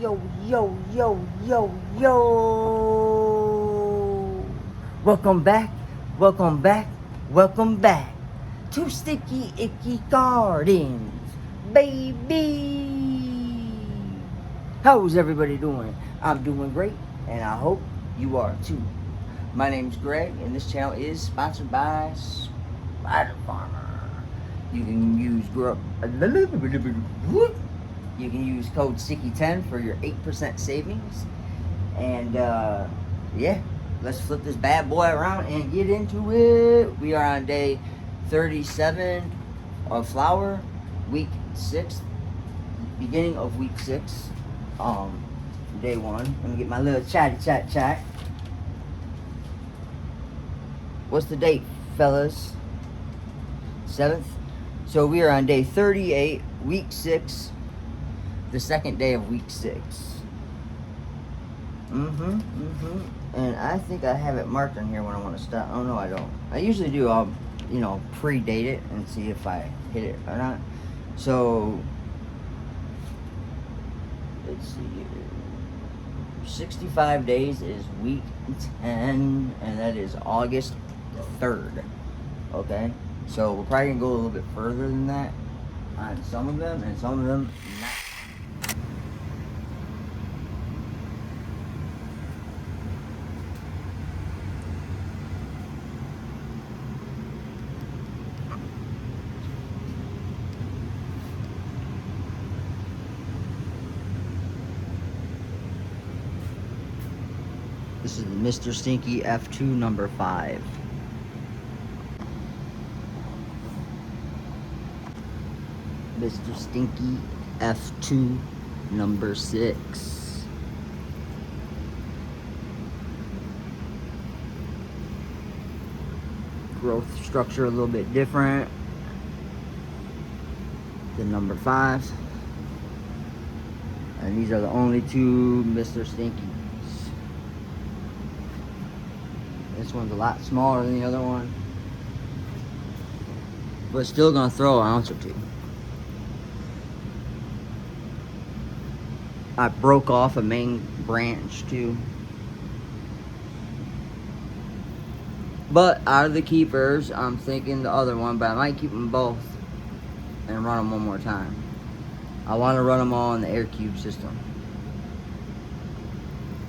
yo, yo, yo, yo, yo. Welcome back, welcome back, welcome back to Sticky Icky Gardens, baby. How's everybody doing? I'm doing great, and I hope you are too. My name's Greg, and this channel is sponsored by Spider Farmer. You can use You can use code Sticky10 for your 8% savings. And yeah, let's flip this bad boy around and get into it. We are on day 37 of flower, week 6, beginning of week 6, day 1. Let me get my little chat. What's the date, fellas? 7th. So we are on day 38, week 6, the second day of week 6. And I think I have it marked on here when I want to stop. Oh no, I don't. I usually do. I'll, predate it and see if I hit it or not. So let's see here. 65 days is week 10, and that is August 3rd. Okay, so we're probably gonna go a little bit further than that on some of them, and some of them not. This is the Mr. Stinky F2 number 5. Mr. Stinky F2 number 6. Growth structure a little bit different than number 5. And these are the only two Mr. Stinkies. This one's a lot smaller than the other one, but still gonna throw an ounce or two. I broke off a main branch too. But out of the keepers, I'm thinking the other one, but I might keep them both and run them one more time. I want to run them all in the air cube system.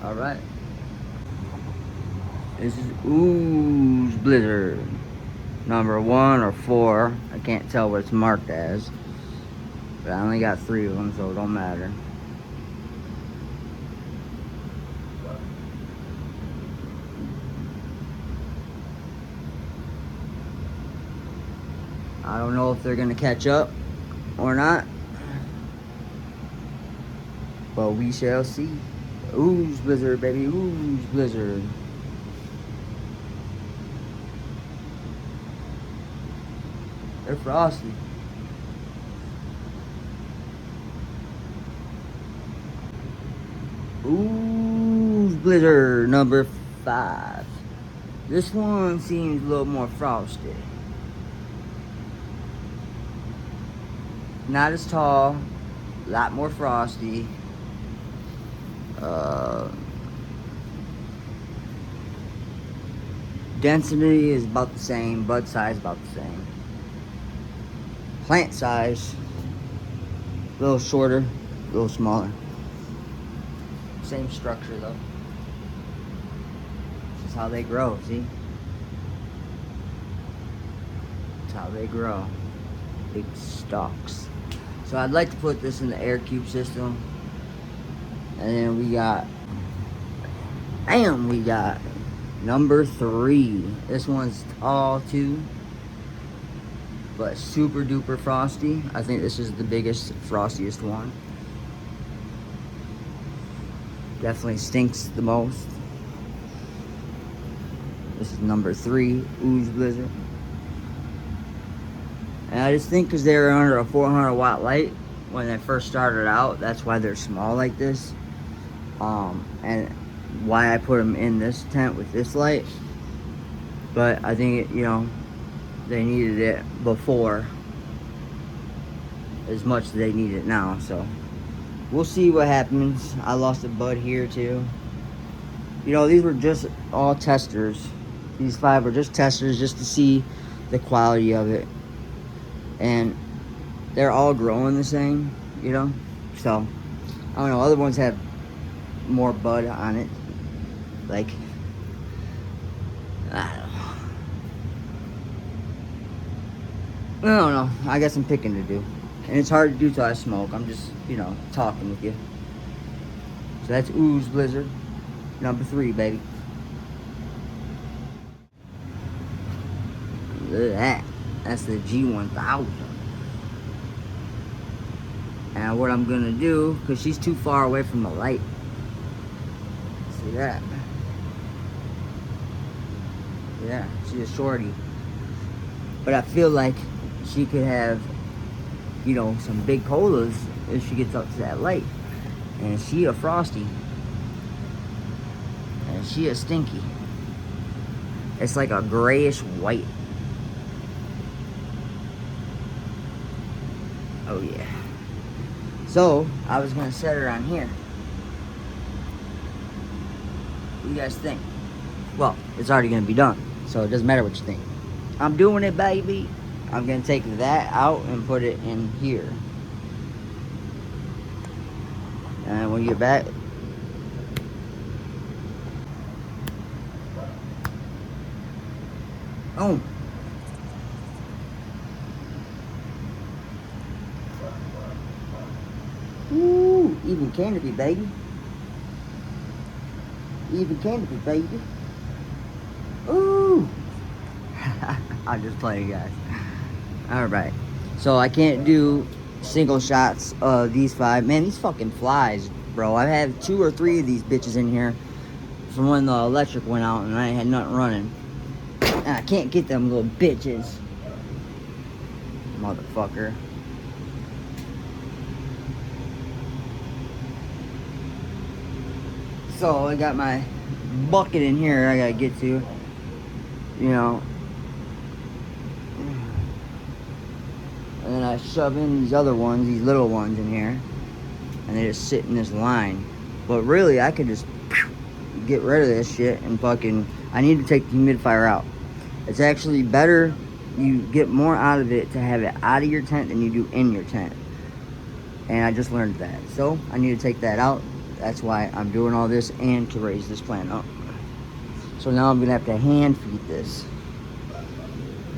All right. This is Ooze Blizzard, number 1 or 4. I can't tell what it's marked as, but I only got 3 of them, so it don't matter. I don't know if they're gonna catch up or not, but we shall see. Ooze Blizzard, baby, Ooze Blizzard. They're frosty. Ooze Blizzard number 5. This one seems a little more frosty. Not as tall, a lot more frosty. Density is about the same, bud size about the same. Plant size, a little shorter, a little smaller. Same structure though. This is how they grow, see? That's how they grow. Big stalks. So I'd like to put this in the air cube system. And then we got number 3. This one's tall too, but super duper frosty. I think this is the biggest, frostiest one. Definitely stinks the most. This is number 3, Ooze Blizzard. And I just think because they were under a 400 watt light when they first started out, that's why they're small like this. And why I put them in this tent with this light. But I think, they needed it before as much as they need it now. So we'll see what happens. I lost a bud here too. You know, these were just all testers. These 5 were just testers just to see the quality of it. And they're all growing the same, you know? So, I don't know. Other ones have more bud on it. Like, I don't know. I got some picking to do. And it's hard to do till I smoke. I'm just, you know, talking with you. So that's Ooze Blizzard. Number 3, baby. Look at that. That's the G1000. And what I'm gonna do, because she's too far away from the light. See that? Yeah, she's a shorty. But I feel like she could have, you know, some big colas if she gets up to that light. And she a frosty. And she a stinky. It's like a grayish white. Oh yeah. So, I was gonna set her on here. What do you guys think? Well, it's already gonna be done, so it doesn't matter what you think. I'm doing it, baby. I'm gonna take that out and put it in here. And when you get back, oh. Ooh, even canopy, baby. Even canopy, baby. Ooh. I'm just playing, guys. Alright. So I can't do single shots of these 5. Man, these fucking flies, bro. I've had 2 or 3 of these bitches in here from when the electric went out and I had nothing running. And I can't get them little bitches. Motherfucker. So I got my bucket in here I gotta get to, you know. And then I shove in these other ones, these little ones in here. And they just sit in this line. But really, I could just get rid of this shit and fucking, I need to take the humidifier out. It's actually better, you get more out of it to have it out of your tent than you do in your tent. And I just learned that. So I need to take that out. That's why I'm doing all this and to raise this plant up. So now I'm gonna have to hand feed this.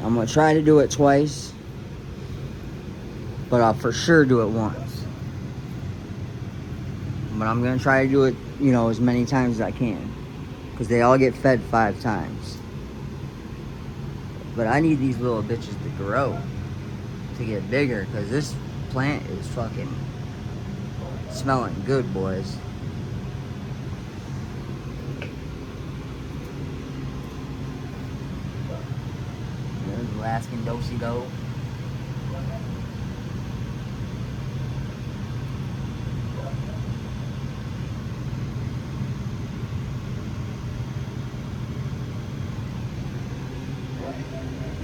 I'm gonna try to do it twice, but I'll for sure do it once. But I'm gonna try to do it, you know, as many times as I can, because they all get fed 5 times. But I need these little bitches to grow, to get bigger, because this plant is fucking smelling good, boys. There's Alaskan Do-si-do.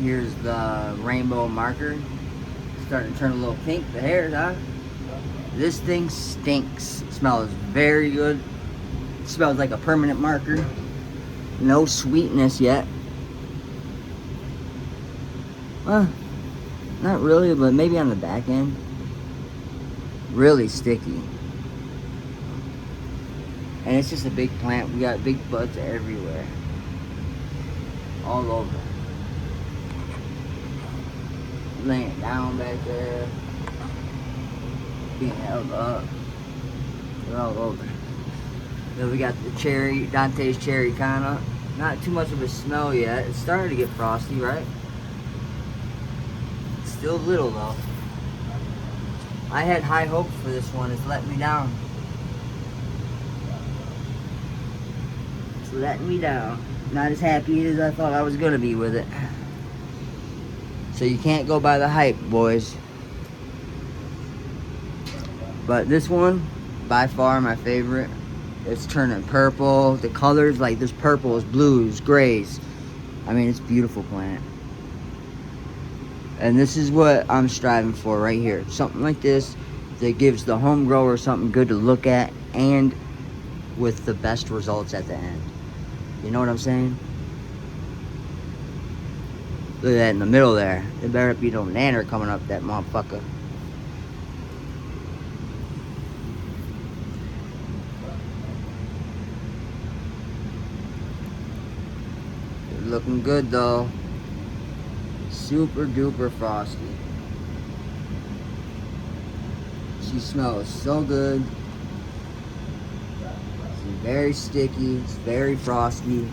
Here's the rainbow marker. Starting to turn a little pink, the hairs, huh? This thing stinks. It smells very good. It smells like a permanent marker. No sweetness yet. Not really, but maybe on the back end. Really sticky. And it's just a big plant. We got big buds everywhere. All over. Laying down back there. Being held up. They're all over. Then we got the cherry, Dante's cherry kinda. Not too much of a smell yet. It's starting to get frosty, right? It's still little though. I had high hopes for this one. It's letting me down. It's letting me down. Not as happy as I thought I was gonna be with it. So you can't go by the hype, boys. But this one, by far my favorite. It's turning purple. The colors, like there's purples, blues, grays. I mean, it's a beautiful plant. And this is what I'm striving for right here. Something like this that gives the home grower something good to look at, and with the best results at the end. You know what I'm saying? Look at that in the middle there. There better be no nanner coming up that motherfucker. They're looking good though. Super duper frosty. She smells so good. She's very sticky. It's very frosty.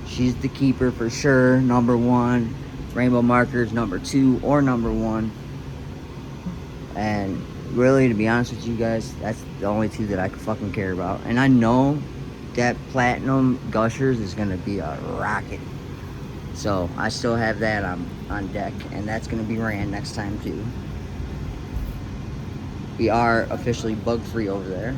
She's the keeper for sure. Number one. Rainbow Markers number 2 or number 1. And really, to be honest with you guys, that's the only 2 that I fucking care about. And I know that Platinum Gushers is gonna be a rocket. So I still have that on deck, and that's gonna be ran next time too. We are officially bug free over there.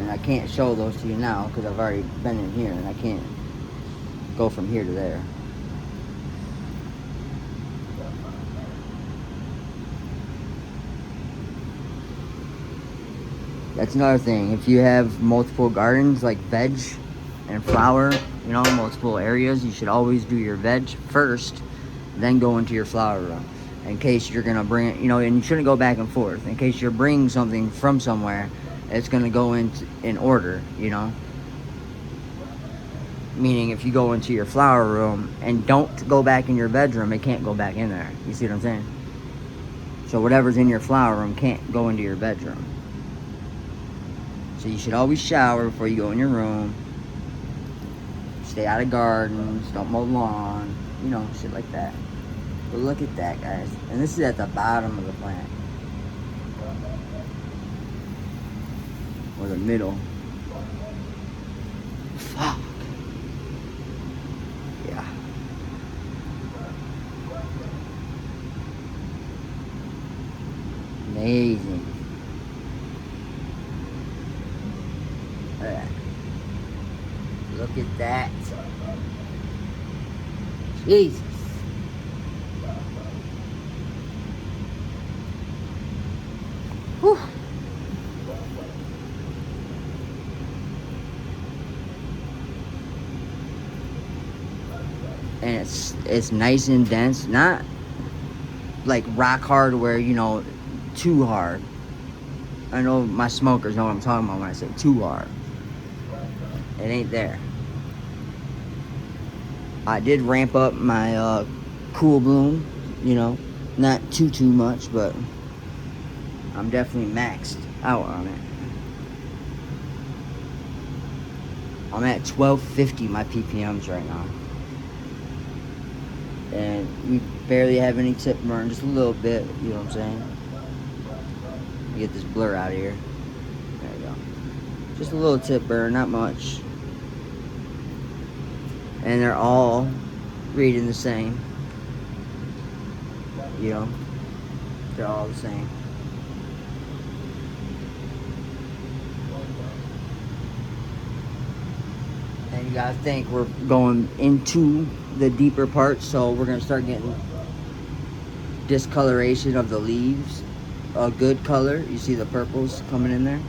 And I can't show those to you now because I've already been in here and I can't go from here to there. That's another thing. If you have multiple gardens like veg and flower, you know, multiple areas, you should always do your veg first, then go into your flower room. In case you're gonna bring it, you know, and you shouldn't go back and forth. In case you're bringing something from somewhere, it's gonna go in order, you know. Meaning, if you go into your flower room and don't go back in your bedroom, it can't go back in there. You see what I'm saying? So whatever's in your flower room can't go into your bedroom. So you should always shower before you go in your room. Stay out of gardens. Don't mow lawn. You know, shit like that. But look at that, guys. And this is at the bottom of the plant. Or the middle. Fuck. Yeah. Amazing. Look at that. Jesus. Whew. And it's nice and dense, not like rock hard where, you know, too hard. I know my smokers know what I'm talking about when I say too hard. It ain't there. I did ramp up my cool bloom, you know, not too much, but I'm definitely maxed out on it. I'm at 1250 my ppms right now. And we barely have any tip burn, just a little bit, you know what I'm saying? Get this blur out of here. There we go. Just a little tip burn, not much. And they're all reading the same. You know, they're all the same. And you gotta think we're going into the deeper parts, so we're gonna start getting discoloration of the leaves. A good color. You see the purples coming in there?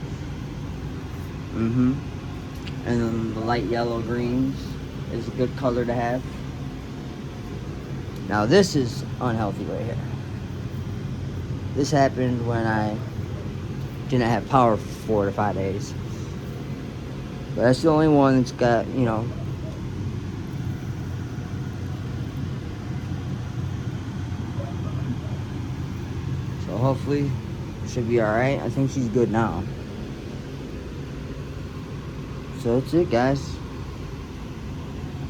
And then the light yellow greens is a good color to have. Now this is unhealthy right here. This happened when I didn't have power for 4 to 5 days. But that's the only one that's got, you know, so hopefully it should be alright. I think she's good now. So that's it, guys.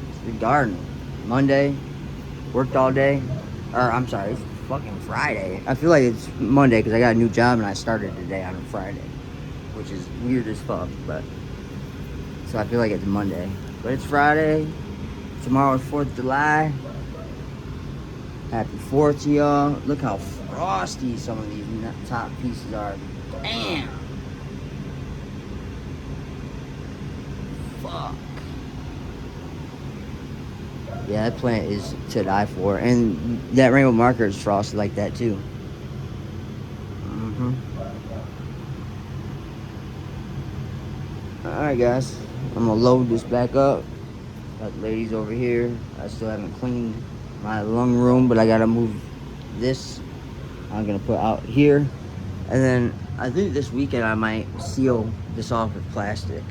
It's the garden. Monday, worked all day. Or I'm sorry, it's fucking Friday. I feel like it's Monday because I got a new job and I started today on a Friday, which is weird as fuck. But so I feel like it's Monday, but it's Friday. Tomorrow's 4th of July. Happy 4th to y'all. Look how frosty some of these top pieces are. Damn. Fuck. Yeah, that plant is to die for. And that rainbow marker is frosted like that too. Mm-hmm. Alright guys, I'm gonna load this back up. Got the ladies over here. I still haven't cleaned my lung room, but I gotta move this. I'm gonna put out here. And then I think this weekend I might seal this off with plastic.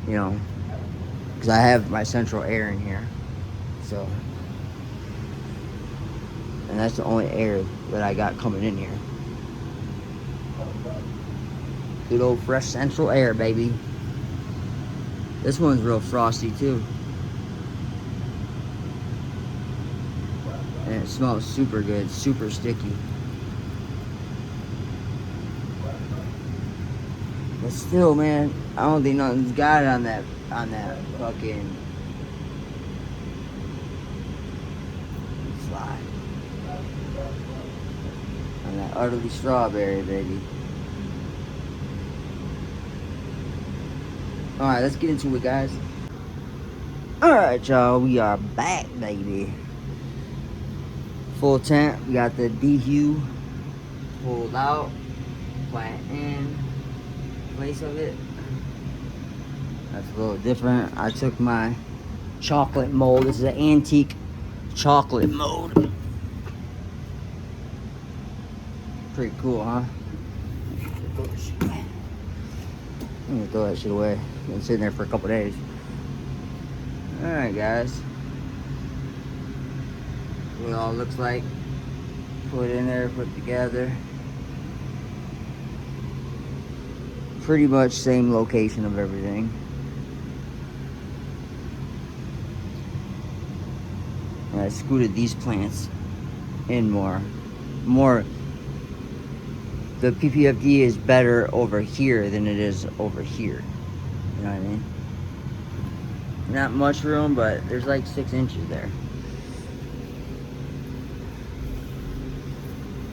You know, because I have my central air in here. So, and that's the only air that I got coming in here. Good old fresh central air, baby. This one's real frosty too. And it smells super good, super sticky. But still, man, I don't think nothing's got it on that fucking fly. On that utterly strawberry, baby. Alright, let's get into it, guys. Alright, y'all, we are back, baby. Full tent. We got the DHU pulled out, plant in place of it. That's a little different. I took my chocolate mold. This is an antique chocolate mold. Pretty cool, huh? I'm gonna throw that shit away. Been sitting there for a couple days. Alright, guys. What it all looks like. Put in there, put together. Pretty much same location of everything. And I scooted these plants in more. The PPFD is better over here than it is over here. You know what I mean? Not much room, but there's like 6 inches there.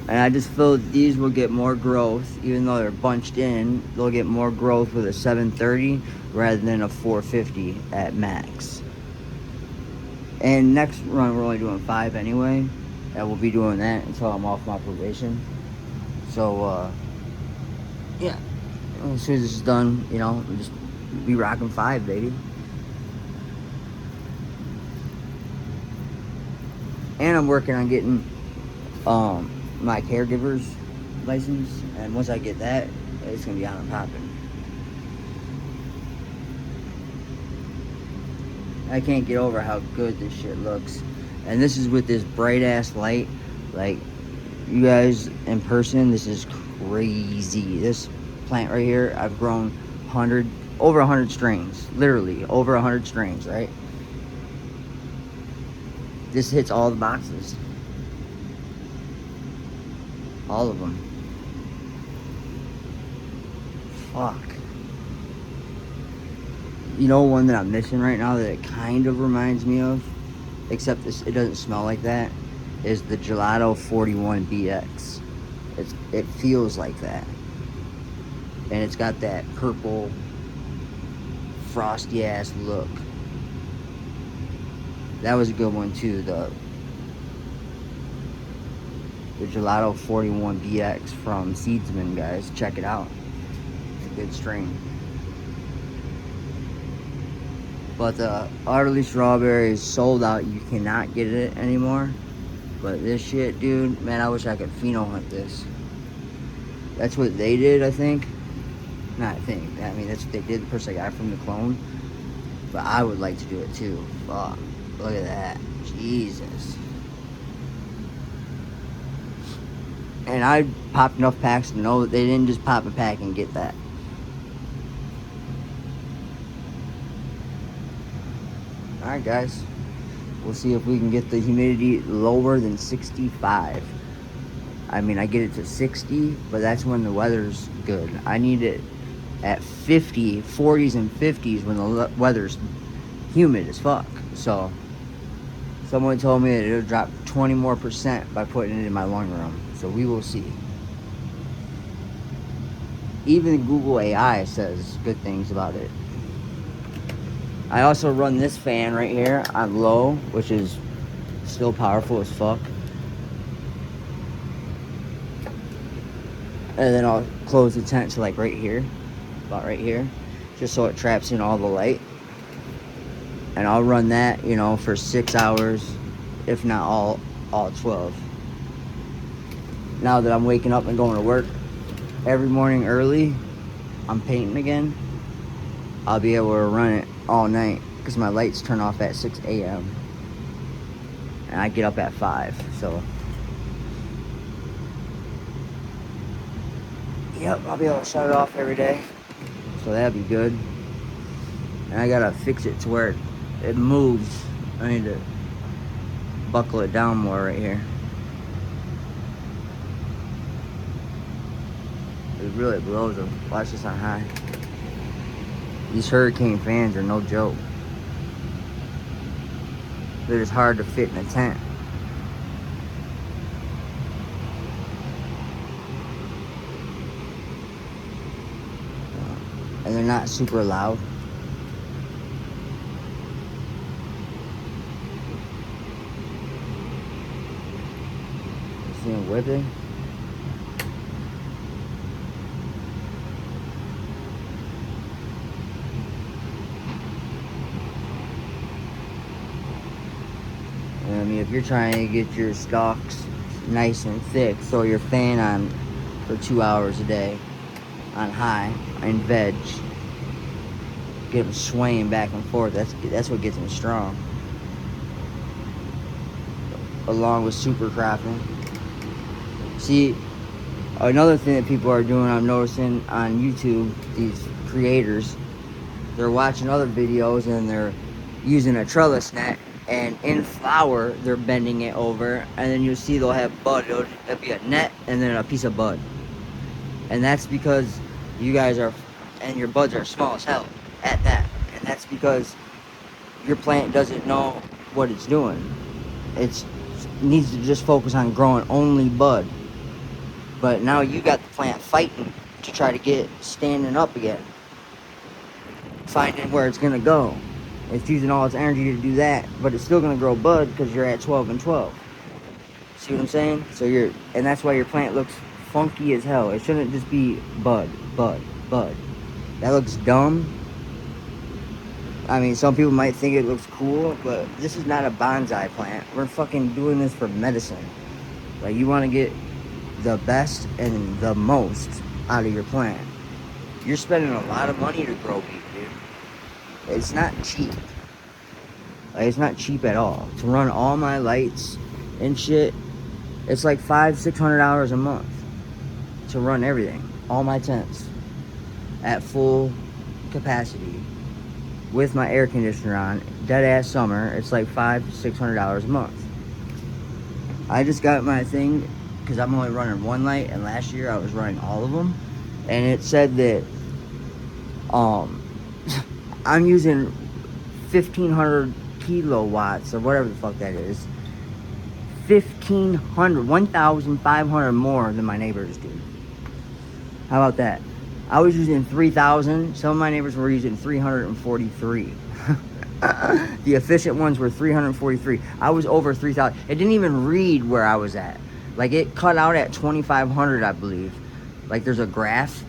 And I just feel these will get more growth, even though they're bunched in. They'll get more growth with a 730 rather than a 450 at max. And next run, we're only doing 5 anyway. And we'll be doing that until I'm off my probation. So, yeah. As soon as this is done, you know, we'll just be rocking 5, baby. And I'm working on getting my caregiver's license, and once I get that, it's gonna be on and popping. I can't get over how good this shit looks, and this is with this bright ass light. Like, you guys in person, this is crazy. This plant right here, I've grown over 100 strains, literally over 100 strains, right? This hits all the boxes. All of them. Fuck. You know one that I'm missing right now that it kind of reminds me of, except it doesn't smell like that, is the Gelato 41BX. It feels like that. And it's got that purple, frosty ass look. That was a good one too, the Gelato 41BX from Seedsman, guys. Check it out. It's a good strain. But the Utterly Strawberry is sold out. You cannot get it anymore. But this shit, dude, man, I wish I could pheno hunt this. That's what they did, I think. Not I think. I mean, that's what they did, the person I got from the clone. But I would like to do it too. Fuck. Look at that. Jesus. And I popped enough packs to know that they didn't just pop a pack and get that. Alright, guys. We'll see if we can get the humidity lower than 65. I mean, I get it to 60, but that's when the weather's good. I need it at 50, 40s and 50s when the weather's humid as fuck. So, someone told me that it'll drop 20% more by putting it in my lung room. So we will see. Even Google AI says good things about it. I also run this fan right here on low, which is still powerful as fuck. And then I'll close the tent to like right here, about right here, just so it traps in all the light. And I'll run that, you know, for 6 hours, if not all 12. Now that I'm waking up and going to work every morning early, I'm painting again, I'll be able to run it all night because my lights turn off at 6 a.m. and I get up at 5, so yep, I'll be able to shut it off every day, so that'd be good. And I gotta fix it to where it moves. I need to buckle it down more right here. It really blows them. Watch this on high. These Hurricane fans are no joke. They're just hard to fit in a tent. And they're not super loud. See them whipping? I mean, if you're trying to get your stalks nice and thick, throw your fan on for 2 hours a day on high and veg. Get them swaying back and forth. That's what gets them strong. Along with super cropping. See, another thing that people are doing, I'm noticing on YouTube, these creators, they're watching other videos and they're using a trellis net, and in flour they're bending it over, and then you'll see they'll have bud. It'll be a net and then a piece of bud. And that's because you guys are, and your buds are small as hell at that. And that's because your plant doesn't know what it's doing. It needs to just focus on growing only bud. But now you got the plant fighting to try to get standing up again, finding where it's gonna go. It's using all its energy to do that, but it's still gonna grow bud because you're at 12 and 12. See what I'm saying? So and that's why your plant looks funky as hell. It shouldn't just be bud, bud, bud. That looks dumb. I mean, some people might think it looks cool, but this is not a bonsai plant. We're fucking doing this for medicine. Like, you want to get the best and the most out of your plant. You're spending a lot of money to grow weed, dude. It's not cheap. Like, it's not cheap at all. To run all my lights and shit, it's like $500-600 a month to run everything, all my tents at full capacity with my air conditioner on, dead ass summer. It's like $500-600 a month. I just got my thing because I'm only running one light, and last year I was running all of them, and it said that I'm using 1,500 kilowatts or whatever the fuck that is. 1,500 more than my neighbors do. How about that? I was using 3,000. Some of my neighbors were using 343. The efficient ones were 343. I was over 3,000. It didn't even read where I was at. Like, it cut out at 2,500, I believe. Like, there's a graph,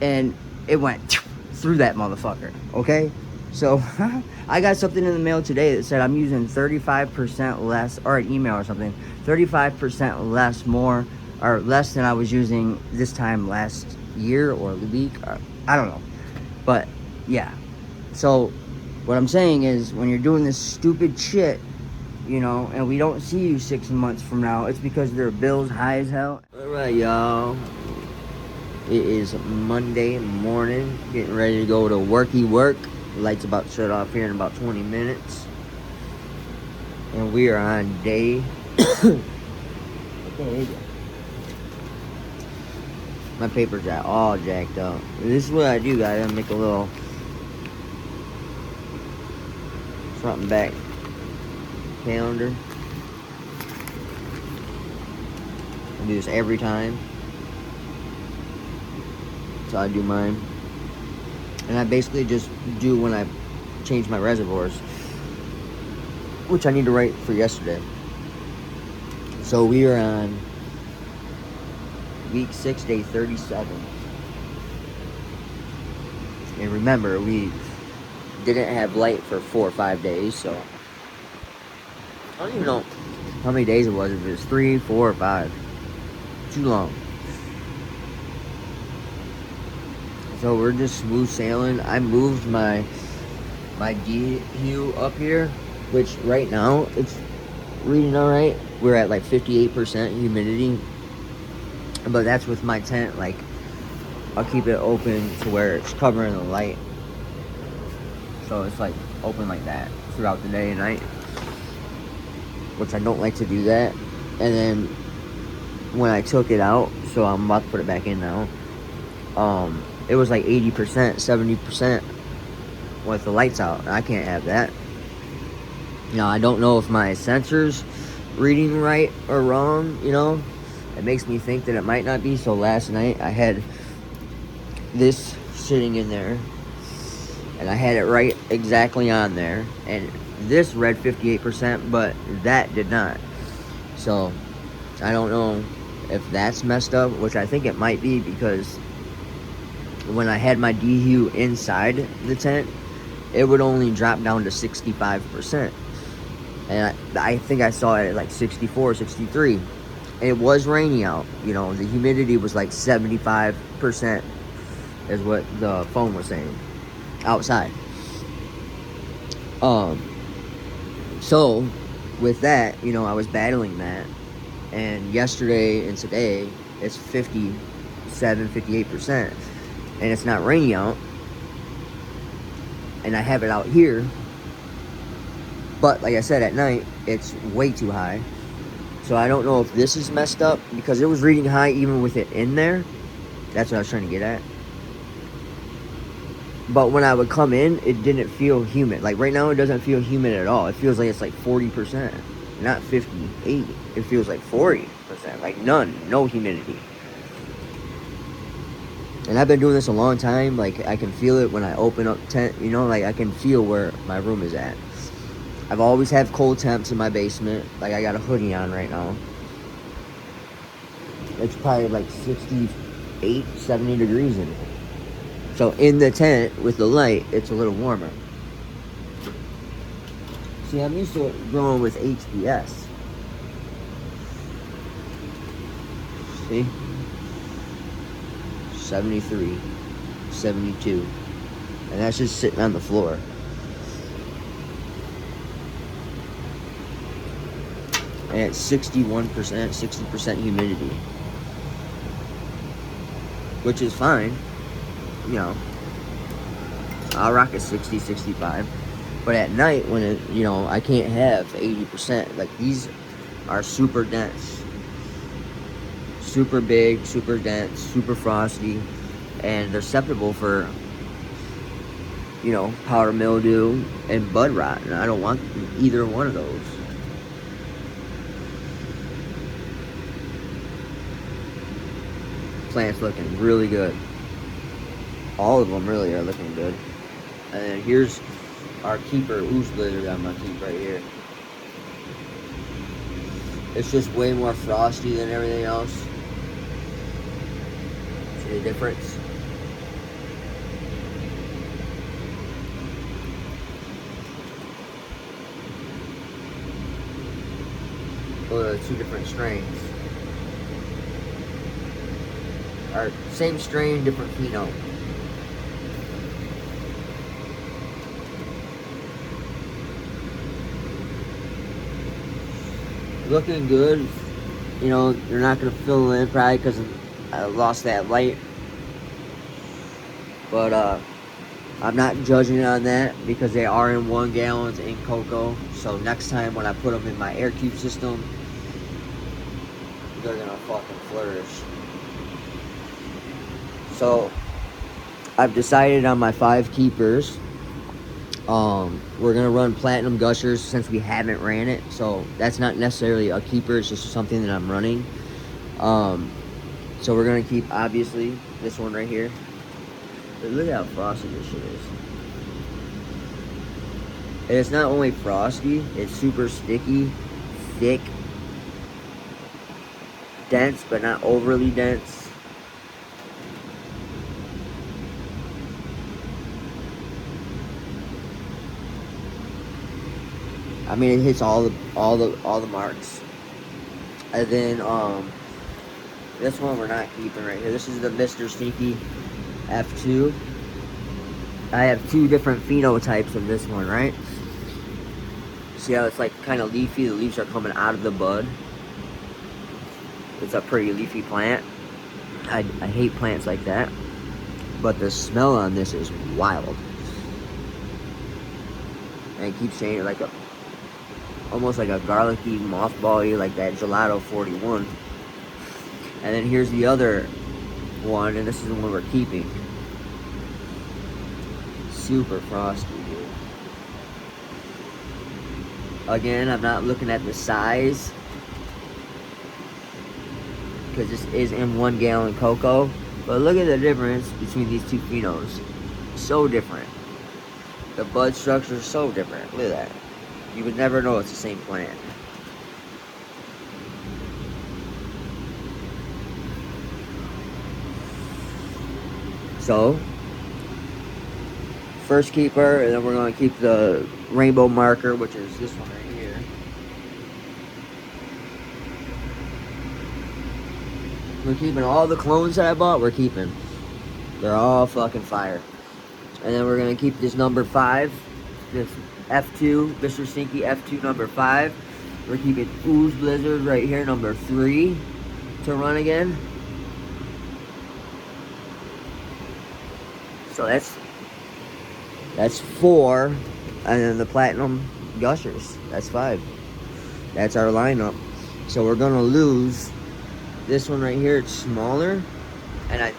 and it went through that motherfucker. Okay? So, I got something in the mail today that said I'm using 35% less, or an email or something, 35% less more, or less than I was using this time last year or the week. Or, I don't know. But, yeah. So, what I'm saying is, when you're doing this stupid shit, you know, and we don't see you 6 months from now, it's because their bill's high as hell. Alright, y'all. It is Monday morning, getting ready to go to worky work. The light's about to shut off here in about 20 minutes. And we are on day... My paper's all jacked up. This is what I do, guys. I make a little... front and back calendar. I do this every time. So I do mine. And I basically just do when I change my reservoirs, which I need to write for yesterday. So we are on week 6, day 37. And remember, we didn't have light for 4 or 5 days, so I don't even know how many days it was, if it was 3, 4, or 5. Too long. So we're just smooth sailing. I moved my DHU up here, which right now it's reading alright. We're at like 58% humidity, but that's with my tent. Like, I'll keep it open to where it's covering the light, so it's like open like that throughout the day and night, which I don't like to do that. And then when I took it out, so I'm about to put it back in now, it was like 80%, 70% with the lights out. I can't have that. Now, I don't know if my sensor's reading right or wrong, you know. It makes me think that it might not be. So last night I had this sitting in there, and I had it right exactly on there, and this read 58%, but that did not. So I don't know if that's messed up, which I think it might be, because when I had my DHU inside the tent, it would only drop down to 65%. And I think I saw it at like 64, 63. It was rainy out. You know, the humidity was like 75% is what the phone was saying outside. So with that, you know, I was battling that. And yesterday and today, it's 57, 58%. And it's not raining out, and I have it out here, but like I said, at night it's way too high. So I don't know if this is messed up, because it was reading high even with it in there. That's what I was trying to get at. But when I would come in, it didn't feel humid. Like right now, it doesn't feel humid at all. It feels like it's like 40%, not 58. It feels like 40%, like no humidity. And I've been doing this a long time. Like, I can feel it when I open up tent, you know, like I can feel where my room is at. I've always had cold temps in my basement. Like, I got a hoodie on right now. It's probably like 68, 70 degrees in it. So in the tent with the light, it's a little warmer. See, I'm used to growing with HBS. See? 73, 72, and that's just sitting on the floor. And it's 61%, 60% humidity, which is fine. You know, I'll rock a 60, 65, but at night when it, you know, I can't have 80%. Like, these are super dense. Super big, super dense, super frosty, and they're susceptible for, you know, powder mildew and bud rot, and I don't want either one of those. Plants looking really good. All of them really are looking good. And then here's our keeper ooze blizzard I'm gonna keep right here. It's just way more frosty than everything else. The difference. Two different strains. Or same strain, different phenome. Looking good. You know, you're not gonna fill in probably because I lost that light, but I'm not judging it on that, because they are in 1 gallons in cocoa. So next time when I put them in my air cube system, they're gonna fucking flourish. So I've decided on my 5 keepers. We're gonna run platinum gushers since we haven't ran it, so that's not necessarily a keeper, it's just something that I'm running. So we're gonna keep, obviously, this one right here. But look how frosty this shit is. And it's not only frosty, it's super sticky, thick, dense, but not overly dense. I mean, it hits all the marks. And then this one we're not keeping right here. This is the Mr. Sneaky F2. I have two different phenotypes of this one, right? See how it's like kind of leafy? The leaves are coming out of the bud. It's a pretty leafy plant. I hate plants like that. But the smell on this is wild. And it keeps saying like almost like a garlicky, mothball-y, like that Gelato 41. And then here's the other one, and this is the one we're keeping. Super frosty, dude. Again, I'm not looking at the size, because this is in 1 gallon cocoa. But look at the difference between these two phenos. So different. The bud structure is so different. Look at that. You would never know it's the same plant. So, first keeper, and then we're going to keep the rainbow marker, which is this one right here. We're keeping all the clones that I bought, we're keeping. They're all fucking fire. And then we're going to keep this number 5, this F2, Mr. Stinky F2 number 5. We're keeping Ooze Blizzard right here, number 3, to run again. So that's 4, and then the Platinum Gushers, that's 5. That's our lineup. So we're gonna lose this one right here. It's smaller, and I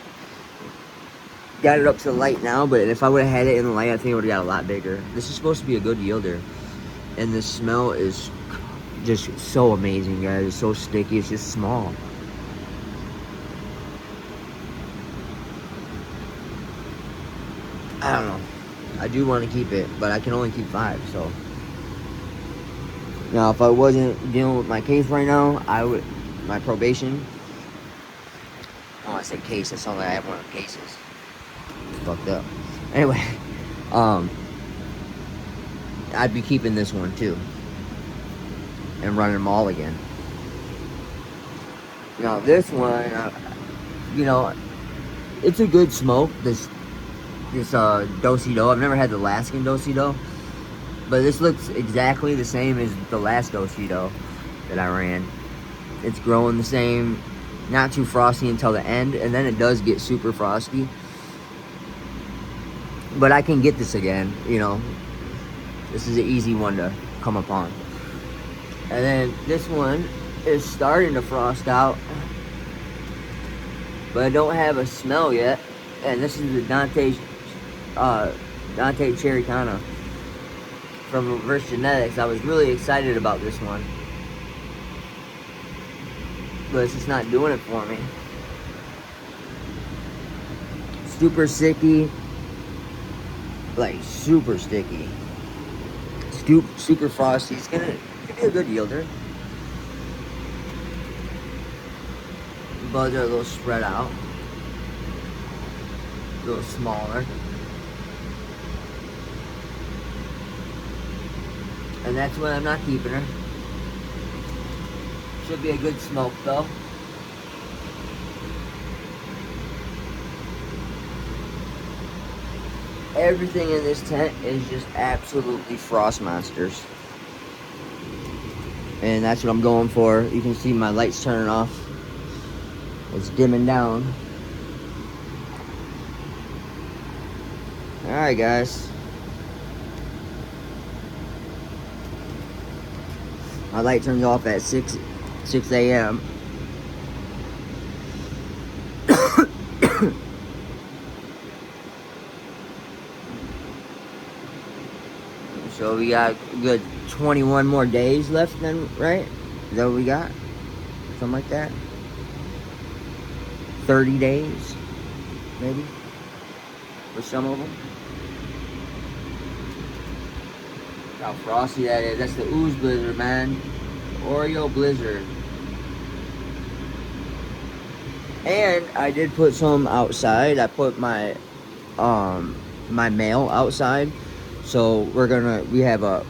got it up to the light now, but if I would have had it in the light, I think it would have got a lot bigger. This is supposed to be a good yielder, and the smell is just so amazing, guys. It's so sticky. It's just small. I don't know. I do want to keep it, but I can only keep 5, so. Now, if I wasn't dealing with my case right now, I would, my probation. Oh, I said case, that sounds like I have one of the cases. It's fucked up. Anyway, I'd be keeping this one too. And running them all again. Now, this one, you know, it's a good smoke, this Do-Si-Do. I've never had the Alaskan Do-Si-Do, but this looks exactly the same as the last Do-Si-Do that I ran. It's growing the same, not too frosty until the end, and then it does get super frosty. But I can get this again, you know. This is an easy one to come upon. And then this one is starting to frost out, but I don't have a smell yet. And this is the Dante Cherry Cana from Reverse Genetics. I was really excited about this one, but it's just not doing it for me. Super sticky, like super sticky, super frosty. It's gonna be a good yielder. Buds are a little spread out, a little smaller. And that's when I'm not keeping her. Should be a good smoke though. Everything in this tent is just absolutely frost monsters. And that's what I'm going for. You can see my lights turning off. It's dimming down. Alright guys. My light turns off at 6 a.m. So we got a good 21 more days left then, right? Is that what we got? Something like that? 30 days, maybe? For some of them. How frosty that is. That's the Ooze Blizzard, man. Oreo Blizzard. And I did put some outside. I put my my mail outside. So we have a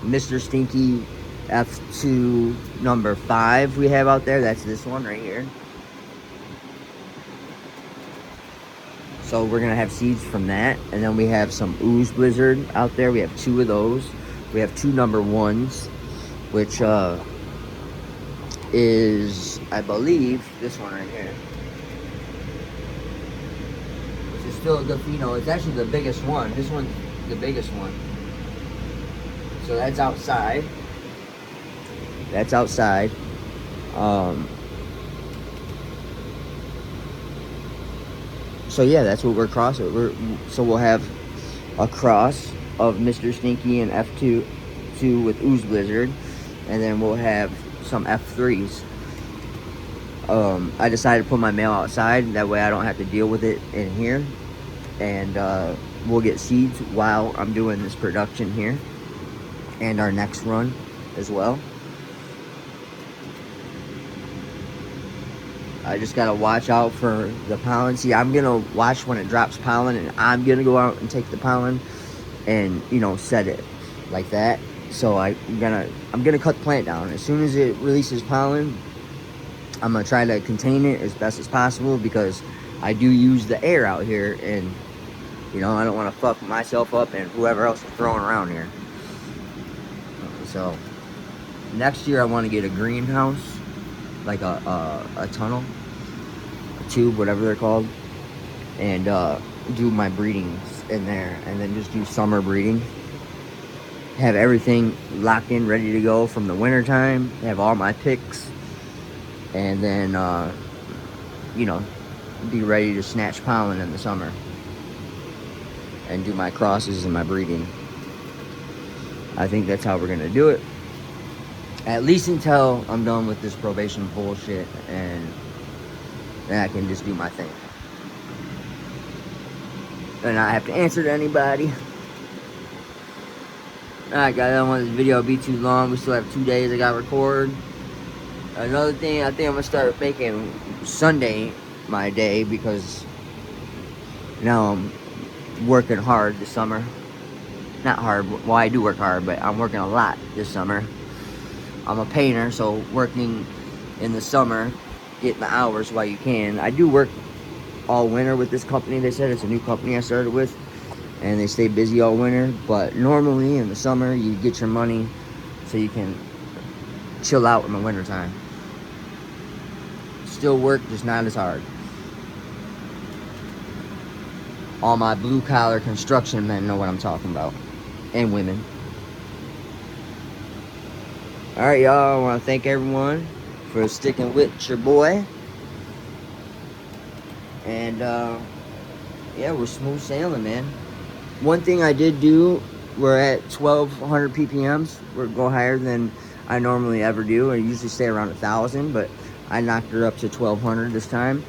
Mr. Stinky F2 number 5 we have out there. That's this one right here. So we're gonna have seeds from that, and then we have some Ooze Blizzard out there. We have 2 of those. We have 2 number 1s, which is, I believe, this one right here, which is still a good pheno. It's actually the biggest one. This one's the biggest one. So that's outside. That's outside. So yeah, that's what we're crossing. So we'll have a cross of Mr. Stinky and F2 with Ooze Blizzard, and then we'll have some F3s. I decided to put my mail outside, that way I don't have to deal with it in here, and we'll get seeds while I'm doing this production here, and our next run as well. I just gotta watch out for the pollen. See, I'm gonna watch when it drops pollen, and I'm gonna go out and take the pollen and, you know, set it like that. So I'm gonna cut the plant down. As soon as it releases pollen, I'm gonna try to contain it as best as possible, because I do use the air out here, and, you know, I don't want to fuck myself up and whoever else is throwing around here. So next year I want to get a greenhouse, like a tunnel, a tube, whatever they're called, and do my breedings in there, and then just do summer breeding. Have everything locked in, ready to go from the winter time. Have all my picks, and then you know, be ready to snatch pollen in the summer and do my crosses and my breeding. I think that's how we're gonna do it, at least until I'm done with this probation bullshit, and then I can just do my thing and not have to answer to anybody. Alright guys, I don't want this video to be too long. We still have 2 days I gotta record. Another thing, I think I'm gonna start making Sunday my day, because now I'm working hard this summer. Not hard, well, I do work hard, but I'm working a lot this summer. I'm a painter, so working in the summer, getting the hours while you can. I do work all winter with this company. They said it's a new company I started with, and they stay busy all winter. But normally in the summer, you get your money so you can chill out in the winter time. Still work, just not as hard. All my blue collar construction men know what I'm talking about, and women. Alright y'all, I want to thank everyone for sticking with your boy. And yeah, we're smooth sailing, man. One thing I did do, we're at 1200 ppms. We're go higher than I normally ever do. I usually stay around 1000, but I knocked her up to 1200 this time.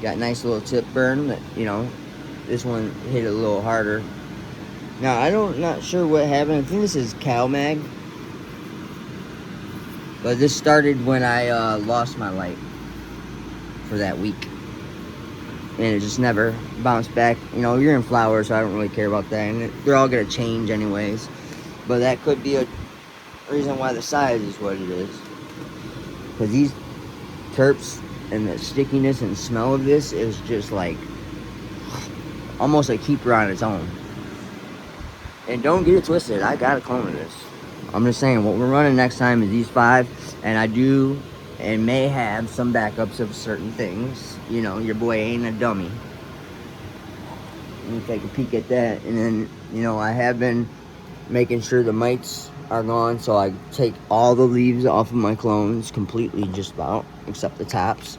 Got a nice little tip burn. That, you know, this one hit it a little harder. Now not sure what happened. I think this is CalMag, but this started when I lost my light for that week, and it just never bounced back. You know, you're in flowers, so I don't really care about that, and they're all gonna change anyways. But that could be a reason why the size is what it is, because these terps and the stickiness and smell of this is just like almost a keeper on its own. And don't get it twisted, I got a clone of this. I'm just saying, what we're running next time is these 5, and I do and may have some backups of certain things. You know, your boy ain't a dummy. Let me take a peek at that. And then, you know, I have been making sure the mites are gone, so I take all the leaves off of my clones completely, just about, except the tops.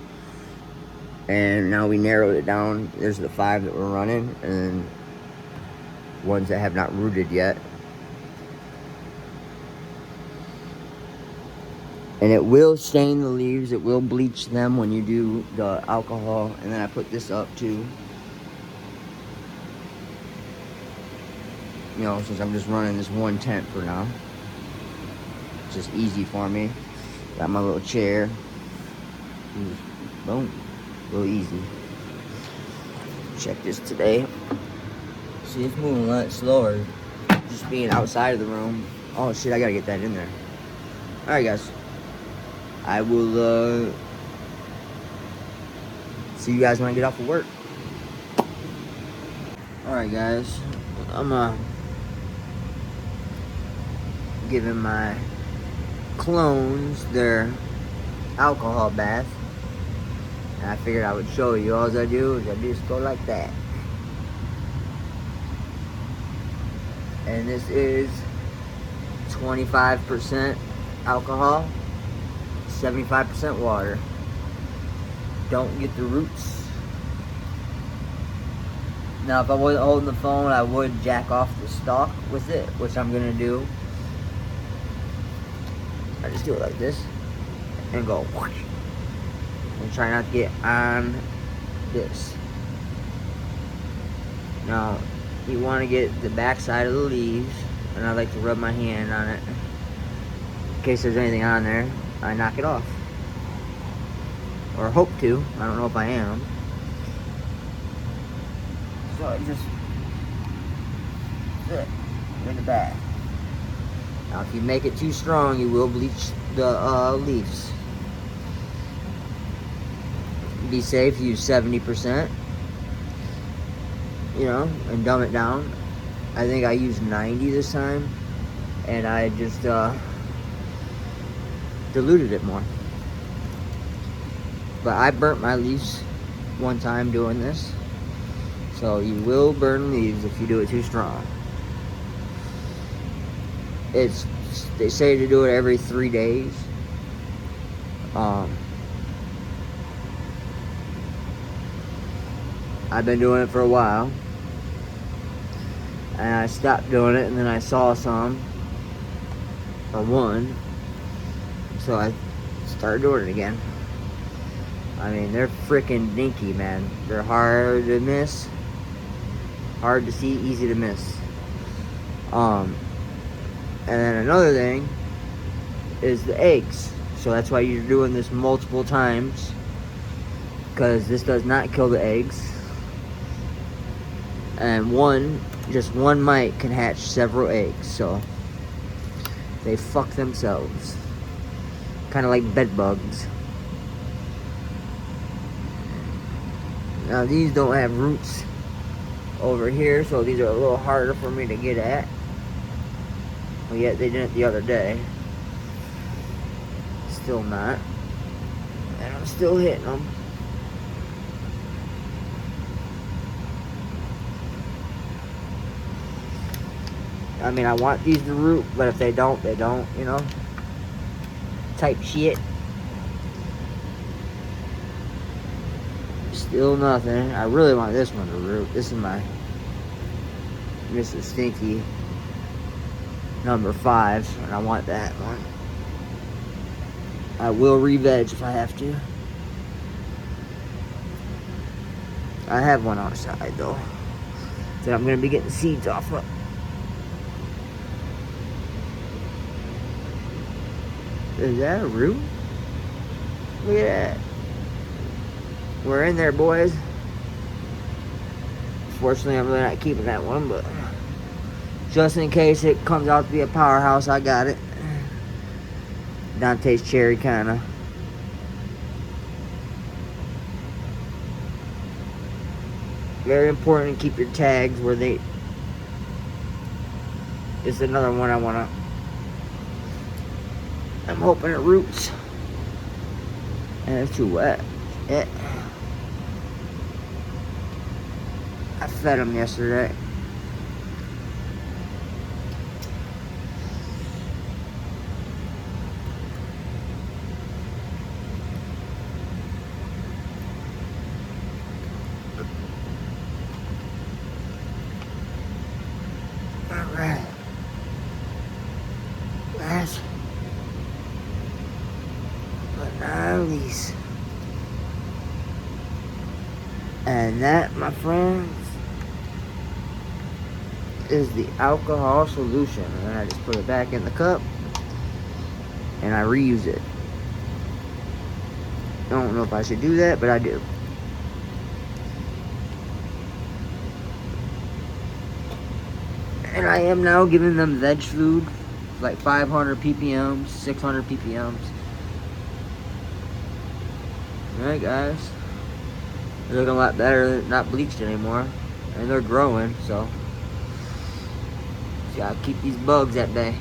And now we narrowed it down. There's the 5 that we're running, and then ones that have not rooted yet. And it will stain the leaves, it will bleach them when you do the alcohol. And then I put this up too. you know, since I'm just running this one tent for now. It's just easy for me. Got my little chair. Boom. A little easy. Check this today. See, it's moving a lot slower. Just being outside of the room. Oh shit, I gotta get that in there. Alright guys. I will see you guys when I get off of work. Alright guys. I'm giving my clones their alcohol bath. And I figured I would show you. All I do is I just go like that. And this is 25% alcohol, 75% water. Don't get the roots. Now, if I wasn't holding the phone, I would jack off the stalk with it, which I'm gonna do. I just do it like this and go whoosh, and try not to get on this. Now, you want to get the back side of the leaves, and I like to rub my hand on it in case there's anything on there. I knock it off, or hope to. I don't know if I am. So I just sit in the back. Now, if you make it too strong, you will bleach the leaves. Be safe. Use 70%. You know, and dumb it down. I think I used 90 this time, and I just diluted it more. But I burnt my leaves one time doing this, so you will burn leaves if you do it too strong. They say to do it every 3 days. I've been doing it for a while. And I stopped doing it, and then I saw some, or one, so I started doing it again. I mean, they're freaking dinky, man. They're hard to miss, hard to see, easy to miss. And then another thing is the eggs. So that's why you're doing this multiple times, because this does not kill the eggs. And just one mite can hatch several eggs, so they fuck themselves. Kind of like bed bugs. Now these don't have roots over here, so these are a little harder for me to get at. Well, yet they didn't the other day. Still not. And I'm still hitting them. I mean, I want these to root, but if they don't, they don't, you know? Type shit. Still nothing. I really want this one to root. This is my Mr. Stinky number 5, and I want that one. I will re-veg if I have to. I have one outside, though, that I'm going to be getting seeds off of. Is that a root? Look at that. We're in there, boys. Fortunately, I'm really not keeping that one, but just in case it comes out to be a powerhouse, I got it. Dante's cherry, kind of. Very important to keep your tags where they... This is another one I want to... I'm hoping it roots. And it's too wet. Yeah. I fed them yesterday. Alright. Last but not least. And that, my friends, is the alcohol solution. And then I just put it back in the cup and I reuse it. I don't know if I should do that, but I do. And I am now giving them veg food, like 500 ppm, 600 ppm. Alright guys, they're looking a lot better, they're not bleached anymore, and they're growing, so gotta keep these bugs at bay.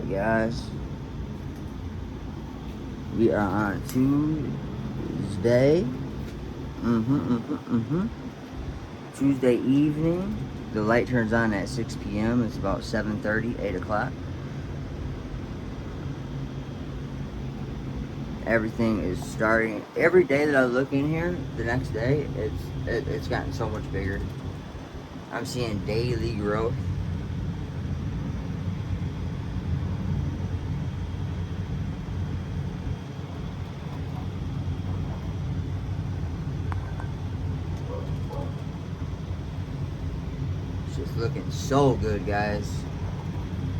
Guys, we are on Tuesday. Tuesday evening. The light turns on at 6 p.m. It's about 7:30, 8 o'clock. Everything is starting. Every day that I look in here, the next day, it's gotten so much bigger. I'm seeing daily growth. It's looking so good, guys.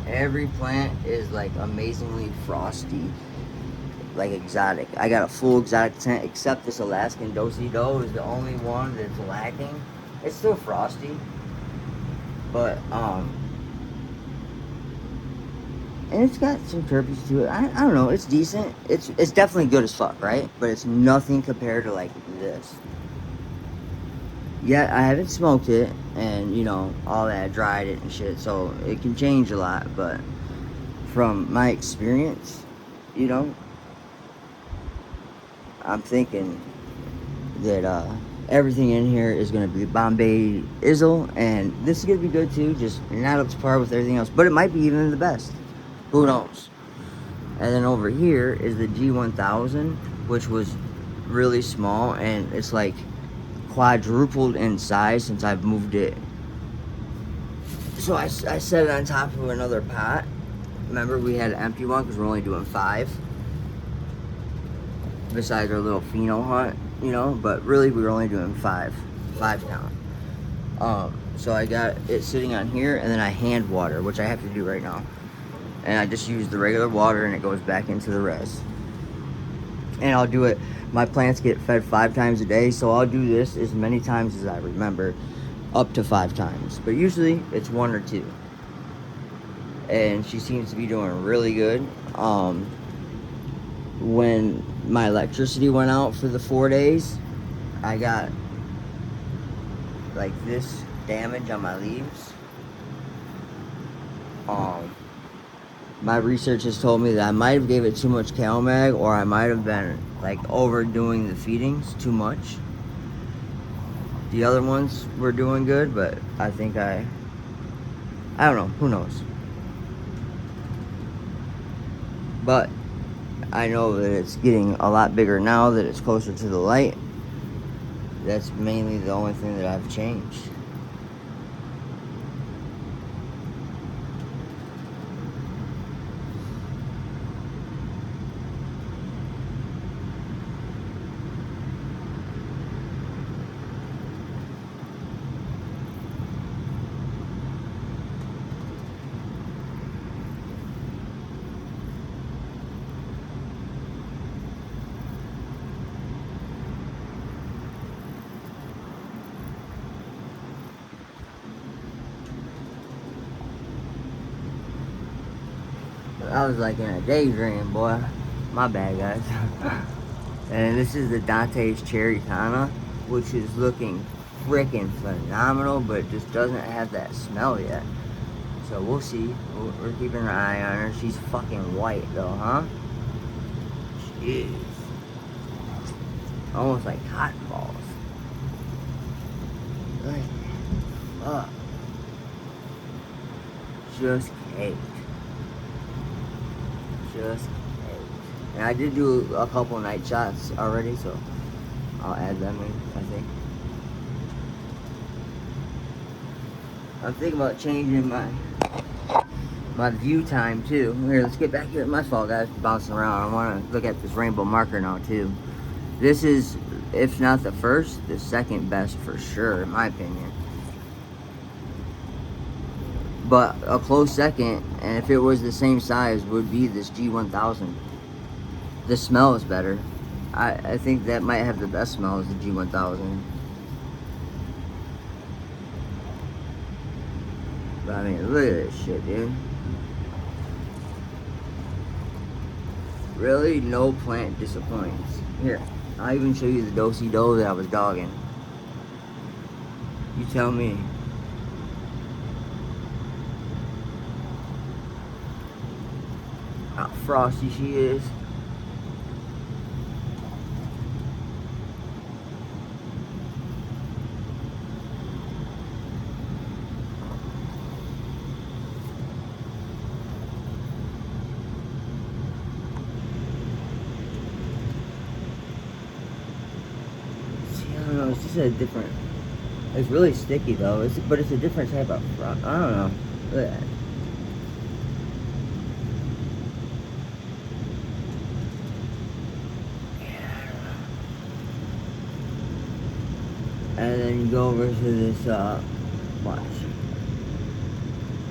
Every plant is like amazingly frosty, like exotic. I got a full exotic tent, except this Alaskan Do-si-do is the only one that's lacking. It's still frosty, but and it's got some terpenes to it. I don't know, it's decent. It's definitely good as fuck, right? But it's nothing compared to like this. Yeah, I haven't smoked it, and you know, all that, dried it and shit, so it can change a lot, but from my experience, you know, I'm thinking that everything in here is going to be Bombay Izzle, and this is going to be good too, just not up to par with everything else, but it might be even the best. Who knows? And then over here is the G1000, which was really small, and it's like quadrupled in size since I've moved it. So I set it on top of another pot. Remember, we had an empty one because we're only doing 5. Besides our little pheno hunt, you know, but really we were only doing 5 count. So I got it sitting on here, and then I hand water, which I have to do right now. And I just use the regular water, and it goes back into the res. And I'll do it. My plants get fed 5 times a day, so I'll do this as many times as I remember, up to 5 times. But usually it's 1 or 2. and she seems to be doing really good. When my electricity went out for the 4 days, I got like this damage on my leaves. My research has told me that I might have gave it too much CalMag, or I might have been like overdoing the feedings too much. The other ones were doing good, but I think I don't know, who knows. But I know that it's getting a lot bigger now that it's closer to the light. That's mainly the only thing that I've changed. I was like in a daydream, boy. My bad, guys. And this is the Dante's Cherry Tana, which is looking freaking phenomenal, but it just doesn't have that smell yet. So we'll see. We're keeping an eye on her. She's fucking white though, huh? Jeez. Almost like cotton balls. Like, fuck. Just caked. Just caked. And I did do a couple night shots already, so I'll add them in, I think. I'm thinking about changing my view time too. Here, let's get back here. My fault, guys, bouncing around. I want to look at this rainbow marker now too. This is, if not the first, the second best for sure, in my opinion. But a close second, and if it was the same size, would be this G1000. The smell is better. I think that might have the best smell is the G1000. But I mean, look at this shit, dude. Really, no plant disappoints. Here, I'll even show you the do-si-do that I was dogging. You tell me. How frosty she is. It's just a different. It's really sticky though. But it's a different type of frost. I don't know. Look at that. And then you go over to this. Watch.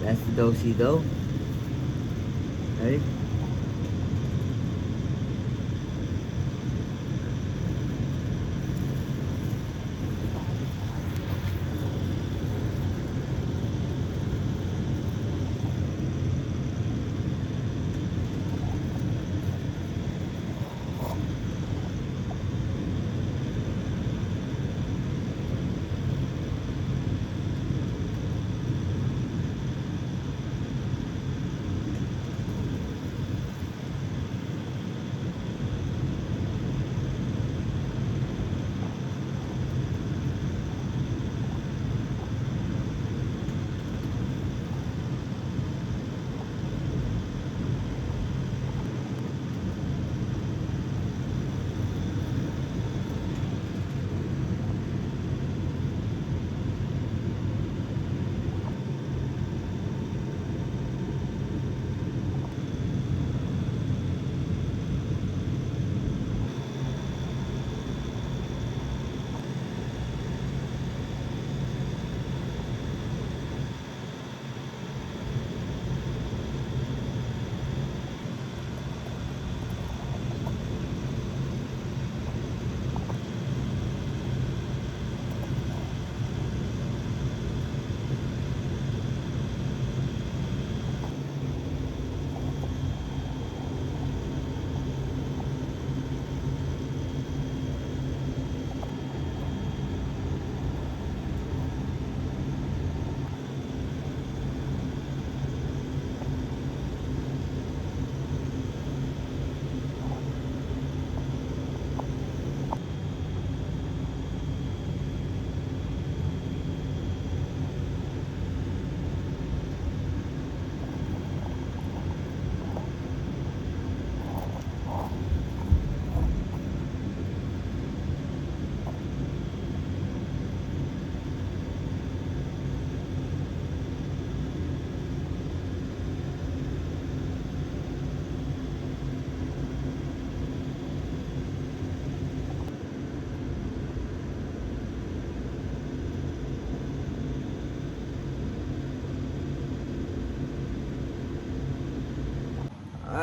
That's the do-si-do. Ready?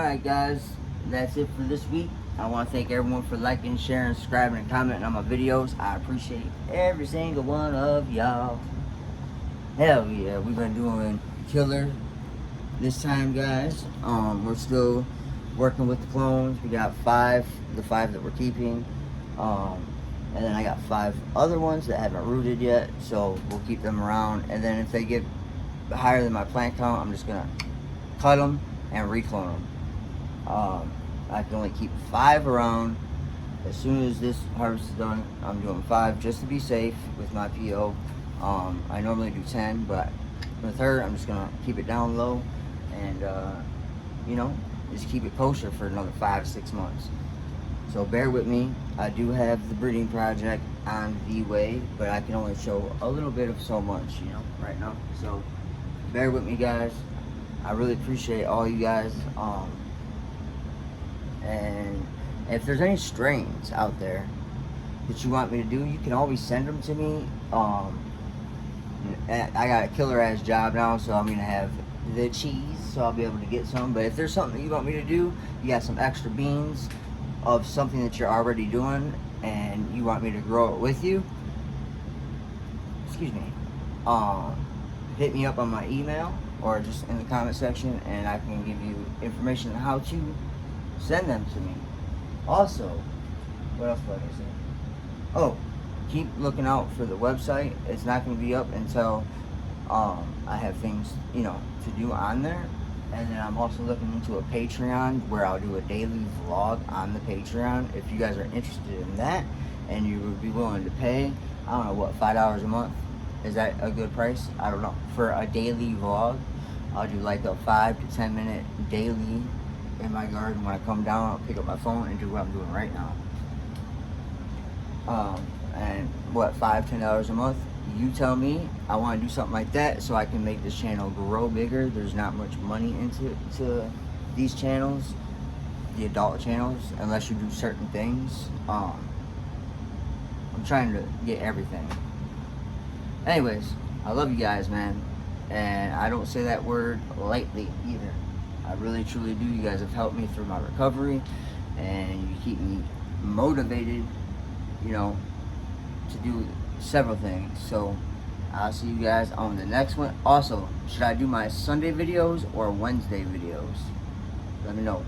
Alright guys, that's it for this week. I want to thank everyone for liking, sharing, subscribing, and commenting on my videos. I appreciate every single one of y'all. Hell yeah, we've been doing killer this time, guys. We're still working with the clones. We got the five that we're keeping. And then I got 5 other ones that haven't rooted yet, so we'll keep them around. And then if they get higher than my plant count, I'm just gonna cut them and reclone them. I can only keep 5 around. As soon as this harvest is done, I'm doing 5 just to be safe with my PO. I normally do 10, but with her, I'm just gonna keep it down low and you know, just keep it kosher for another 5 to 6 months. So bear with me. I do have the breeding project on the way, but I can only show a little bit of so much, you know, right now. So bear with me, guys. I really appreciate all you guys. And if there's any strains out there that you want me to do, you can always send them to me. I got a killer ass job now, so I'm gonna have the cheese, so I'll be able to get some. But if there's something that you want me to do, you got some extra beans of something that you're already doing and you want me to grow it with you, excuse me, hit me up on my email or just in the comment section, and I can give you information on how to send them to me. Also, what else was I say? Oh, keep looking out for the website. It's not going to be up until I have things, you know, to do on there. And then I'm also looking into a Patreon where I'll do a daily vlog on the Patreon. If you guys are interested in that and you would be willing to pay, I don't know, what, $5 a month? Is that a good price? I don't know. For a daily vlog, I'll do like a 5 to 10 minute daily in my garden. When I come down, I'll pick up my phone and do what I'm doing right now. And what, $5-10 a month? You tell me. I want to do something like that so I can make this channel grow bigger. There's not much money into these channels, the adult channels, unless you do certain things. I'm trying to get everything. Anyways, I love you guys, man, and I don't say that word lightly either. I really truly do. You guys have helped me through my recovery, and you keep me motivated, you know, to do several things. So I'll see you guys on the next one. Also, should I do my Sunday videos or Wednesday videos? Let me know.